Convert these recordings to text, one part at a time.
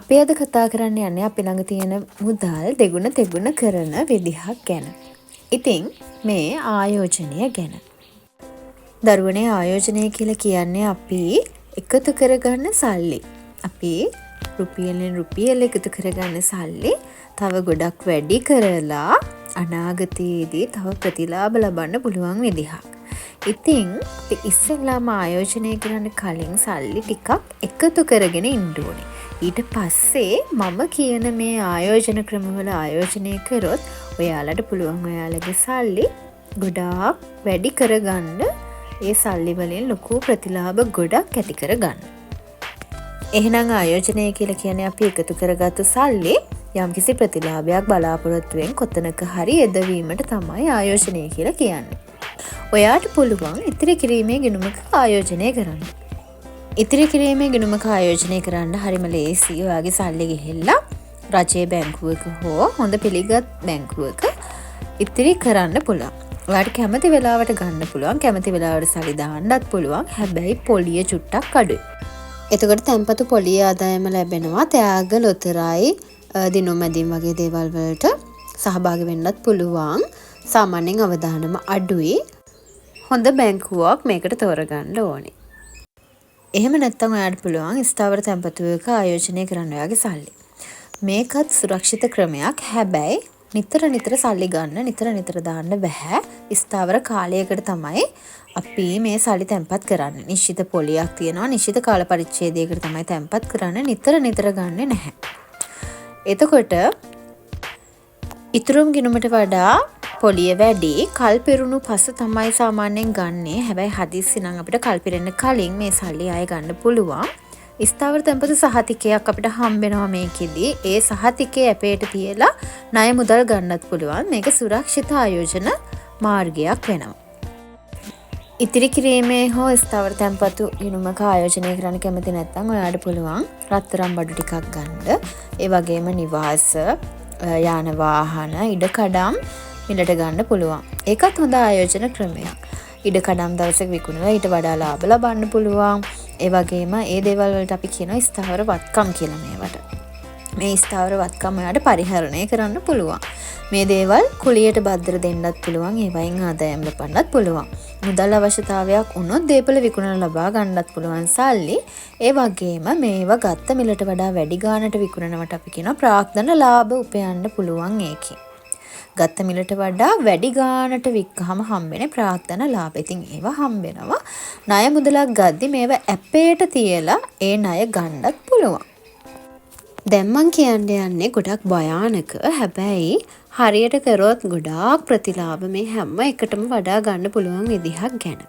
අපි අද කතා කරන්න යන්නේ අපි ළඟ තියෙන මුදල් දෙගුණ තෙගුණ කරන විදිහක් ගැන. ඉතින් මේ ආයෝජනය ගැන. දරුවනේ ආයෝජනය කියලා කියන්නේ අපි එකතු කරගන්න සල්ලි. අපි රුපියලෙන් රුපියල එකතු කරගන්න සල්ලි තව ගොඩක් වැඩි කරලා අනාගතයේදී තව ප්‍රතිලාභ ලබන්න පුළුවන් විදිහක්. ඉතින් අපි ඉස්සෙල්ලාම ආයෝජනය කරන්න කලින් සල්ලි ටිකක් එකතු කරගෙන ඉන්න ඕනේ. ඊට පස්සේ මම කියන මේ ආයෝජන ක්‍රමවල ආයෝජනය කරොත් ඔයාලට පුළුවන් ඔයාලගේ සල්ලි ගොඩාක් වැඩි කරගන්න, ඒ සල්ලි වලින් ලොකු ප්‍රතිලාභ ගොඩක් ඇති කරගන්න. එහෙනම් ආයෝජනය කියලා කියන්නේ අපි එකතු කරගත්තු සල්ලි යම්කිසි ප්‍රතිලාභයක් බලාපොරොත්තුවෙන් කොතනක හරි යෙදවීමට තමයි ආයෝජනය කියලා කියන්නේ. ඔයාට පුළුවන් ඉතිරි කිරීමේ ගිණුමක ආයෝජනය කරන්න. ඉතිරි කිරීමේ ගිණුමක ආයෝජනය කරන්න හරිම ලේසි. ඔයාගේ සල්ලි ගිහිල්ලා රජයේ බැංකුවක හෝ හොඳ පිළිගත් බැංකුවක ඉතිරි කරන්න පුළුවන්. ඔයාට කැමති වෙලාවට ගන්න පුළුවන්, කැමති වෙලාවට සල්ලි දාන්නත් පුළුවන්. හැබැයි පොලිය චුට්ටක් අඩුයි. එතකොට තැන්පතු පොලිය ආදායම ලැබෙනවා. ත්‍යාග ලොතරැයි දිනුමැදින් වගේ දේවල් වලට සහභාගී වෙන්නත් පුළුවන්. සාමාන්‍යයෙන් අවදානම අඩුයි. හොඳ බැංකුවක් මේකට තෝරගන්න ඕනේ. එහෙම නැත්නම් ඔයාට පුළුවන් ස්ථාවර තැන්පතුවක ආයෝජනය කරන්න ඔයාගේ සල්ලි. මේකත් සුරක්ෂිත ක්‍රමයක්. හැබැයි නිතර සල්ලි ගන්න, නිතර දාන්න බෑ. ස්ථාවර කාලයකට තමයි අපි මේ සල්ලි තැන්පත් කරන්නේ. නිශ්චිත පොලියක් තියෙනවා, නිශ්චිත කාල පරිච්ඡේදයකට තමයි තැන්පත් කරන්නේ. නිතර ගන්නෙ නැහැ. එතකොට ඉතුරුම් ගිණුමට වඩා පොලිය වැඩි. කල් පිරුණු පසු තමයි සාමාන්‍යයෙන් ගන්නෙ. හැබැයි හදිස්සි නම් අපිට කල් පිරෙන්න කලින් මේ සල්ලි ආයෙ ගන්න පුළුවන්. ස්ථාවර තැන්පතු සහතිකයක් අපිට හම්බෙනවා මේකෙදි. ඒ සහතිකයේ අපේට තියලා ණය මුදල් ගන්නත් පුළුවන්. මේක සුරක්ෂිත ආයෝජන මාර්ගයක් වෙනවා. ඉතිරි කිරීමේ හෝ ස්ථාවර තැන්පතු ගිණුමක ආයෝජනය කරන්න කැමති නැත්නම් ඔයාට පුළුවන් රත්තරන් බඩු ටිකක් ගන්න. ඒ වගේම නිවාස, යාන වාහන, ඉඩකඩම් මිලට ගන්න පුළුවන්. ඒකත් හොඳ ආයෝජන ක්‍රමයක්. ඉඩකඩම් දවසක විකුණලා ඊට වඩා ලාභ ලබන්න පුළුවන්. ඒ වගේම ඒ දේවල් වලට අපි කියනවා ස්ථාවර වත්කම් කියලා මේවට. මේ ස්ථාවර වත්කම් වලට පරිහරණය කරන්න පුළුවන්. මේ දේවල් කුලියට බද්දර දෙන්නත් පුළුවන්. ඒ වයින් ආදායම් ලබන්නත් පුළුවන්. මුදල් අවශ්‍යතාවයක් වුණොත් දේපල විකුණලා ලබා ගන්නත් පුළුවන් සල්ලි. ඒ වගේම මේවා ගත්ත මිලට වඩා වැඩි ගාණට විකුණනවට අපි කියනවා ප්‍රාග්ධන ලාභ උපයන්න පුළුවන් ඒකේ. ගත්ත මිලට වඩා වැඩි ගාණට වික්කහම හම්බෙන්නේ ප්‍රාග්ධන ලාභ. ඉතින් ඒවා හම්බෙනවා. ණය මුදලක් ගද්දි මේවා ඇපේට තියලා ඒ ණය ගන්නත් පුළුවන්. දැන් මං කියන්න යන්නේ ගොඩක් භයානක. හැබැයි හරියට කරොත් ගොඩාක් ප්‍රතිලාභ මේ හැම එකටම වඩා ගන්න පුළුවන් විදිහක් ගැන.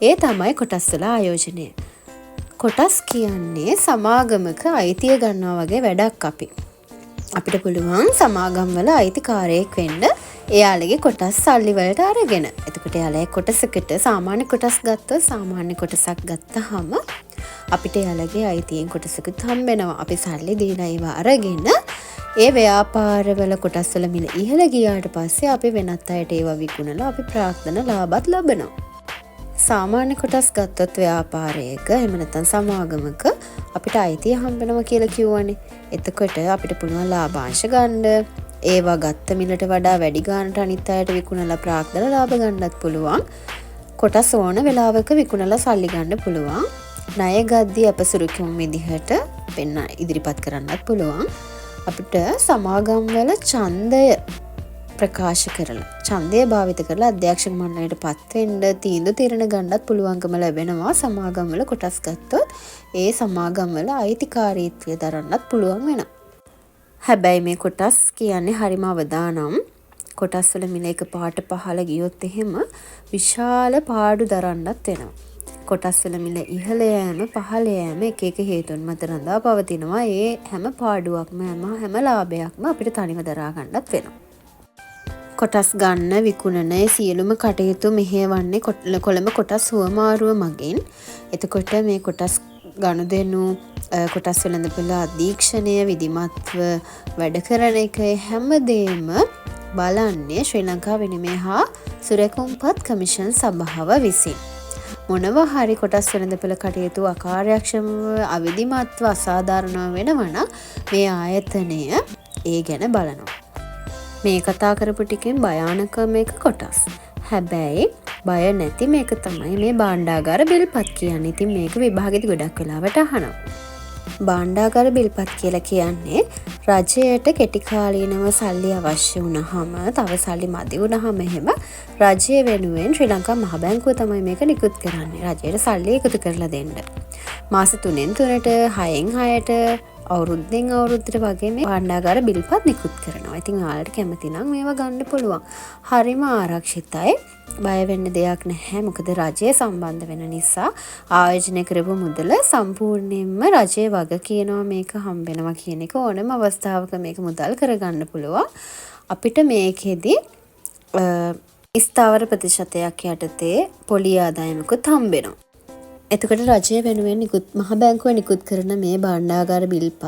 ඒ තමයි කොටස් වල ආයෝජනය. කොටස් කියන්නේ සමාගමක අයිතිය ගන්නවා වගේ වැඩක් අපි. අපිට පුළුවන් සමාගම් වල අයිතිකාරයෙක් වෙන්න එයාලගේ කොටස් සල්ලි වලට අරගෙන. එතකොට එයාලගේ කොටසකට සාමාන්‍ය කොටස් ගත්තොත් සාමාන්‍ය කොටසක් ගත්තාම අපිට එයාලගේ අයිතියෙන් කොටසකුත් හම්බෙනවා. අපි සල්ලි දීලා ඒවා අරගෙන ඒ ව්‍යාපාරවල කොටස් වල මිල ඉහළ ගියාට පස්සේ අපි වෙනත් අයට ඒවා විකුණලා අපි ප්‍රාග්ධන ලාභත් ලබනවා. සාමාන්‍ය කොටස් ගත්තොත් ව්‍යාපාරයක එහෙම නැත්නම් සමාගමක අපිට අයිතිය හම්බෙනවා කියලා කිව්වනේ. එතකොට අපිට පුළුවන් ලාභාංශ ගන්න. ඒවා ගත්ත මිලට වඩා වැඩි ගාණට අනිත් අයට විකුණලා ප්‍රාග්ධන ලාභ ගන්නත් පුළුවන්. කොටස් ඕන වෙලාවක විකුණලා සල්ලි ගන්න පුළුවන්. ණය ගද්දී අපසුරුකම් විදිහට වෙන්න ඉදිරිපත් කරන්නත් පුළුවන්. අපිට සමාගම් වල ඡන්දය ප්‍රකාශ කරලා ඡන්දය භාවිත කරලා අධ්‍යක්ෂක මණ්ඩලයට පත් වෙන්න තීන්දුව తీරන ගන්නත් පුළුවන්කම ලැබෙනවා. සමාගම් වල කොටස් ගත්තොත් ඒ සමාගම් වල අයිතිකාරීත්වය දරන්නත් පුළුවන් වෙනවා. හැබැයි මේ කොටස් කියන්නේ හරිම අවදානම්. කොටස් වල මිල එක පාට පහළ ගියොත් එහෙම විශාල පාඩු දරන්නත් වෙනවා. කොටස් වල මිල ඉහළ යෑම පහළ යෑම එක හේතුන් මත රඳා පවතිනවා. ඒ හැම පාඩුවක්ම හැම ලාභයක්ම අපිට තනිව දරා ගන්නත් වෙනවා. කොටස් ගන්න විකුණන සියලුම කටයුතු මෙහෙයවන්නේ කොළඹ කොටස් හුවමාරුව මගින්. එතකොට මේ කොටස් ගනුදෙනු කොටස් වෙළඳපොළ අධීක්ෂණය විධිමත්ව වැඩ කරන එක හැමදේම බලන්නේ ශ්‍රී ලංකා විනිමය හා සුරැකුම්පත් කමිෂන් සභාව විසින්. මොනවා හරි කොටස් වෙළඳපොළ කටයුතු අකාර්යක්ෂමව අවිධිමත්ව අසාධාරණව වෙනවනම් මේ ආයතනය ඒ ගැන බලනවා. මේ කතා කරපු ටිකෙන් භයානකම එක කොටස්. හැබැයි බය නැති මේක තමයි මේ භාණ්ඩාගාර බිල්පත් කියන්නේ. ඉතින් මේක විභාගෙදි ගොඩක් වෙලාවට අහනවා. භාණ්ඩාගාර බිල්පත් කියලා කියන්නේ රජයට කෙටි කාලීනව සල්ලි අවශ්‍ය වුණාම, තව සල්ලි මදි වුණාම එහෙම රජය වෙනුවෙන් ශ්‍රී ලංකා මහ බැංකුව තමයි මේක නිකුත් කරන්නේ. රජයට සල්ලි එකතු කරලා දෙන්න. මාස 3න් 3ට 6න් 6ට අවුරුද්දෙන් අවුරුද්දට වගේ මේ භාණ්ඩාගාර බිල්පත් නිකුත් කරනවා. ඉතින් ඔයාලට කැමති නම් මේවා ගන්න පුළුවන්. හරිම ආරක්ෂිතයි. බය වෙන්න දෙයක් නැහැ. මොකද රජය සම්බන්ධ වෙන නිසා ආයෝජනය කරපු මුදල සම්පූර්ණයෙන්ම රජයේ වග කියනවා මේක හම්බෙනවා කියන එක. ඕනම අවස්ථාවක මේක මුදල් කරගන්න පුළුවන්. අපිට මේකෙදි ස්ථාවර ප්‍රතිශතයක් යටතේ පොලි ආදායමකුත් හම්බෙනවා. එතකොට රජය වෙනුවෙන් මහ බැංකුව නිකුත් කරන මේ භාණ්ඩාගාර බිල්පත්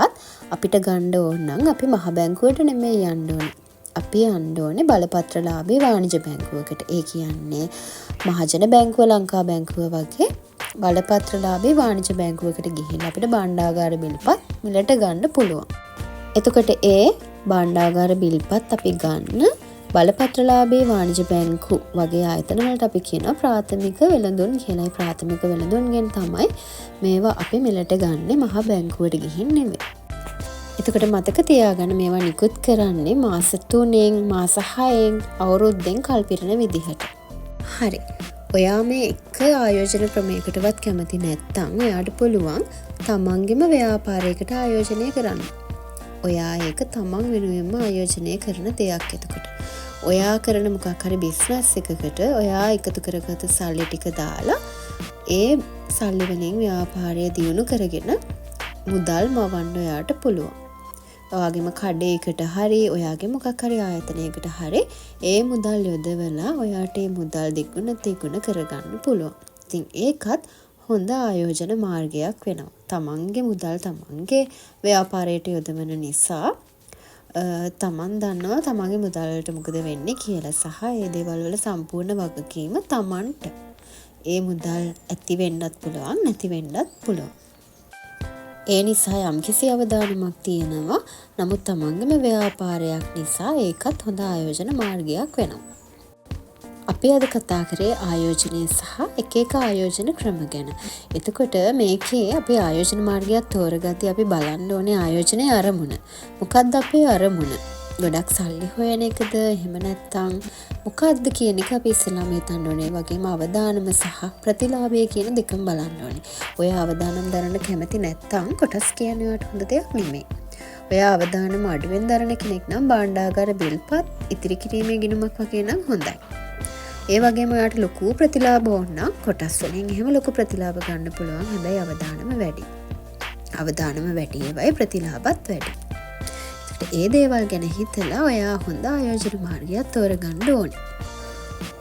අපිට ගන්න ඕන නම් අපි මහ බැංකුවට නෙමෙයි යන්න ඕනේ. අපි යන්න ඕනේ බලපත්‍රලාභී වාණිජ බැංකුවකට. ඒ කියන්නේ මහජන බැංකුව, ලංකා බැංකුව වගේ බලපත්‍රලාභී වාණිජ බැංකුවකට ගිහින් අපිට භාණ්ඩාගාර බිල්පත් මිලට ගන්න පුළුවන්. එතකොට ඒ භාණ්ඩාගාර බිල්පත් අපි ගන්න බලපත්‍රලාභී වාණිජ බැංකු වගේ ආයතන වලට අපි කියනවා ප්‍රාථමික වෙළඳුන් කියලා. ප්‍රාථමික වෙළඳුන්ගෙන් තමයි මේවා අපි මිලට ගන්නෙ, මහ බැංකුවට ගිහින් නෙවෙයි. එතකොට මතක තියාගන්න මේවා නිකුත් කරන්නේ මාස 3න්, මාස 6න්, අවුරුද්දෙන් කල්පිරන විදිහට. හරි. ඔයා මේ එක ආයෝජන ක්‍රමයකටවත් කැමති නැත්නම් ඔයාට පුළුවන් තමන්ගේම ව්‍යාපාරයකට ආයෝජනය කරන්න. ඔයා ඒක තමන් වෙනුවෙන්ම ආයෝජනය කරන දෙයක්. එතකොට ඔයා කරන මොකක් හරි බිස්නස් එකකට ඔයා එකතු කරගත්ත සල්ලි ටික දාලා ඒ සල්ලි වලින් ව්‍යාපාරය දියුණු කරගෙන මුදල් මවන්න ඔයාට පුළුවන්. ඔයාගේම කඩේකට හරි ඔයාගේ මොකක් හරි ආයතනයකට හරි ඒ මුදල් යොදවලා ඔයාට ඒ මුදල් දෙගුණ කරගන්න පුළුවන්. ඉතින් ඒකත් හොඳ ආයෝජන මාර්ගයක් වෙනවා. තමන්ගේ මුදල් තමන්ගේ ව්‍යාපාරයට යොදවන නිසා තමන් දන්නවා තමන්ගේ මුදල්ට මොකද වෙන්නේ කියලා සහ ඒ දේවල් වල සම්පූර්ණ වගකීම තමන්ට. ඒ මුදල් ඇති වෙන්නත් පුළුවන්, නැති වෙන්නත් පුළුවන්. ඒ නිසා යම්කිසි අවදානමක් තියෙනවා. නමුත් තමන්ගේම ව්‍යාපාරයක් නිසා ඒකත් හොඳ ආයෝජන මාර්ගයක් වෙනවා. අපි අද කතා කරේ ආයෝජනය සහ එක ආයෝජන ක්‍රම ගැන. එතකොට මේකේ අපි ආයෝජන මාර්ගයක් තෝරගත්තී අපි බලන්න ඕනේ ආයෝජනයේ අරමුණ. මොකක්ද අපේ අරමුණ? ගොඩක් සල්ලි හොයන එකද? එහෙම නැත්නම් මොකක්ද කියන එක අපි ඉස්සෙල්ලාම හිතන්න ඕනේ. වගේම අවදානම සහ ප්‍රතිලාභය කියන දෙකම බලන්න ඕනේ. ඔය අවදානම් දරන්න කැමති නැත්නම් කොටස් කියන්නේ ඔයාට හොඳ දෙයක් නෙමෙයි. ඔය අවදානම අඩුවෙන් දරන කෙනෙක් නම් භාණ්ඩාගාර බිල්පත් ඉතිරි කිරීමේ ගිණුමක් වගේ නම් හොඳයි. ඒ වගේම ඔයාට ලොකු ප්‍රතිලාභ ඕන නම් කොටස් වලින් එහෙම ලොකු ප්‍රතිලාභ ගන්න පුළුවන්. හැබැයි අවදානම වැඩි. අවදානම වැඩි ඒවයි ප්‍රතිලාභත් වැඩි. ඒ දේවල් ගැන හිතලා ඔයා හොඳ ආයෝජන මාර්ගයක් තෝරගන්න ඕනේ.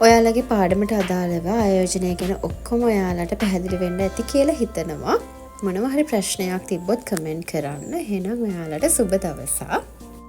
ඔයාලගේ පාඩමට අදාළව ආයෝජනය ගැන ඔක්කොම ඔයාලට පැහැදිලි වෙන්න ඇති කියලා හිතනවා. මොනවා හරි ප්‍රශ්නයක් තිබ්බොත් කමෙන්ට් කරන්න. එහෙනම් ඔයාලට සුබ දවසක්.